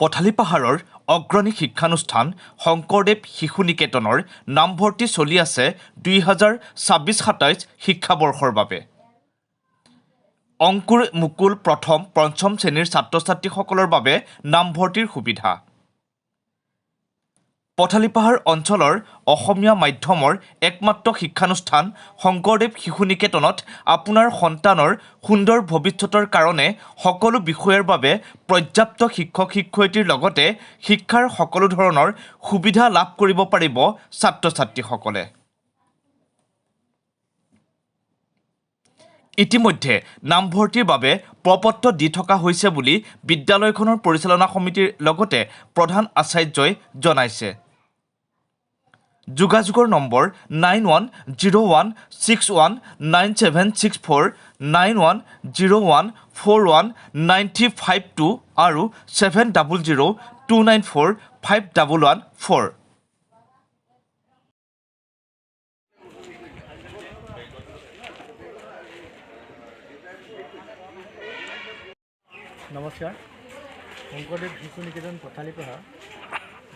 পথালি পাহাৰৰ অগ্ৰণী শিক্ষানুষ্ঠান শংকৰদেৱ শিশু নিকেতনৰ নামভৰ্তি চলি আছে 2026-27 শিক্ষাবৰ্ষৰ বাবে। অংকুৰ মুকুল প্ৰথম পঞ্চম শ্ৰেণীৰ ছাত্ৰ-ছাত্ৰীসকলৰ বাবে নামভৰ্তিৰ সুবিধা। পথালি পাহাৰ অঞ্চলৰ অসমীয়া মাধ্যমৰ একমাত্ৰ শিক্ষানুষ্ঠান শংকৰদেৱ শিশু নিকেতনত আপোনাৰ সন্তানৰ সুন্দৰ ভৱিষ্যতৰ কাৰণে সকলো বিষয়ৰ বাবে পৰ্যাপ্ত শিক্ষক-শিক্ষয়িত্ৰীৰ লগতে শিক্ষাৰ সকলো ধৰণৰ সুবিধা লাভ কৰিব পাৰিব ছাত্ৰ-ছাত্ৰীসকলে। ইতিমধ্যে নামভৰ্তিৰ বাবে প্ৰপত্ৰ দি থকা হৈছে বুলি বিদ্যালয়খনৰ পৰিচালনা সমিতিৰ লগতে প্ৰধান আচাৰ্যই জনাইছে। যোগাযোগৰ নম্বৰ 9101619764, 9101419352 আৰু 7002945114। নমস্কাৰ। শংকৰদেৱ শিশু নিকেতন পথালি পাহাৰ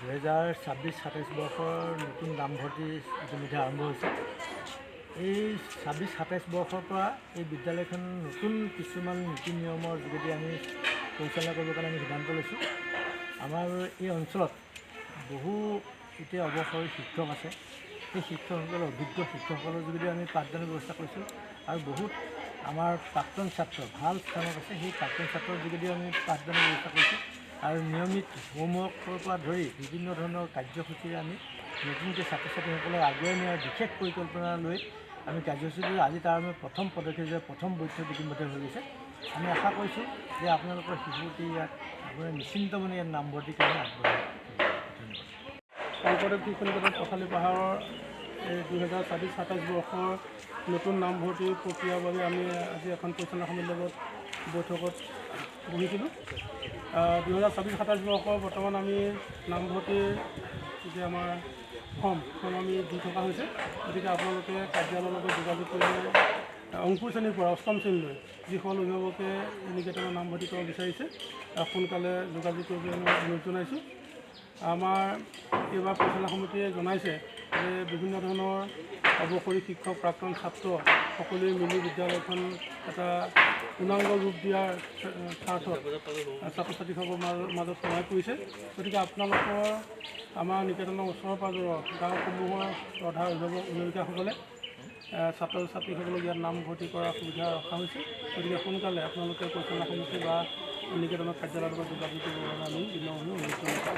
2026-27 বৰ্ষৰ নতুন নামভৰ্তি ইতিমধ্যে আৰম্ভ হৈছে। এই 26-27 বৰ্ষৰ পৰা এই বিদ্যালয়খন নতুন কিছুমান নীতি নিয়মৰ যোগেদি আমি পৰিচালনা কৰিবৰ কাৰণে আমি সিদ্ধান্ত লৈছোঁ। আমাৰ এই অঞ্চলত বহু এতিয়া অৱসৰী শিক্ষক আছে। সেই শিক্ষকসকলৰ অভিজ্ঞ শিক্ষকসকলৰ যোগেদি আমি পাঠদানৰ ব্যৱস্থা কৰিছোঁ আৰু বহুত আমাৰ প্ৰাক্তন ছাত্ৰ ভাল স্থানত আছে। সেই প্ৰাক্তন ছাত্ৰৰ যোগেদি আমি পাঠদানৰ ব্যৱস্থা কৰিছোঁ আৰু নিয়মিত হোমৱৰ্কৰ পৰা ধৰি বিভিন্ন ধৰণৰ কাৰ্যসূচীৰে আমি নতুনকৈ ছাত্ৰ ছাত্ৰীসকলক আগুৱাই নিয়াৰ বিশেষ পৰিকল্পনা লৈ আমি কাৰ্যসূচী আজি তাৰ আমি প্ৰথম পদক্ষেপ যে প্ৰথম বৈঠক ইতিমধ্যে হৈ গৈছে। আমি আশা কৰিছোঁ যে আপোনালোকৰ শিশুটি ইয়াত আপোনাৰ নিশ্চিন্ত মনে ইয়াত নামভৰ্তিৰ কাৰণে আগবাঢ়িব। শংকৰদেৱ শিশু নিকেতন পথালি পাহাৰৰ এই 2026-27 বৰ্ষৰ নতুন নামভৰ্তি প্ৰক্ৰিয়াৰ বাবে আমি আজি এখন পৰিচালনা সমিতিৰ লগত বৈঠকত বহিছিলোঁ। 2026-27 বৰ্ষৰ বৰ্তমান আমি নামভৰ্তিৰ যে আমাৰ ফৰ্ম আমি দি থকা হৈছে। গতিকে আপোনালোকে কাৰ্যালয়ৰ লগত যোগাযোগ কৰিলে অংকুৰ শ্ৰেণীৰ পৰা অষ্টম শ্ৰেণীলৈ যিসকল অভিভাৱকে নিকেতনৰ নামভৰ্তি কৰিব বিচাৰিছে সোনকালে যোগাযোগ কৰিবলৈ আমি অনুৰোধ জনাইছোঁ। আমাৰ এইবাৰ পৰিচালনা সমিতিয়ে জনাইছে যে বিভিন্ন ধৰণৰ অৱসৰী শিক্ষক প্ৰাক্তন ছাত্ৰ সকলোৱে মিলি বিদ্যালয়খন এটা পূৰ্ণাংগ ৰূপ দিয়াৰ স্বাৰ্থত ছাত্ৰ ছাত্ৰীসকলৰ মাজত সহায় কৰিছে। গতিকে আপোনালোকৰ আমাৰ নিকেতনৰ ওচৰৰ পাজৰৰ গাঁওসমূহৰ প্ৰধান অভিভাৱিকাসকলে ছাত্ৰ ছাত্ৰীসকলক ইয়াত নামভৰ্তি কৰাৰ সুবিধা ৰখা হৈছে। গতিকে সোনকালে আপোনালোকে পৰিচালনা সমিতি বা নিকেতনৰ কাৰ্যালয়ৰ লগত যোগাযোগ কৰিবলৈ আমি বিনম্ৰভাৱে অনুৰোধ জনাইছোঁ।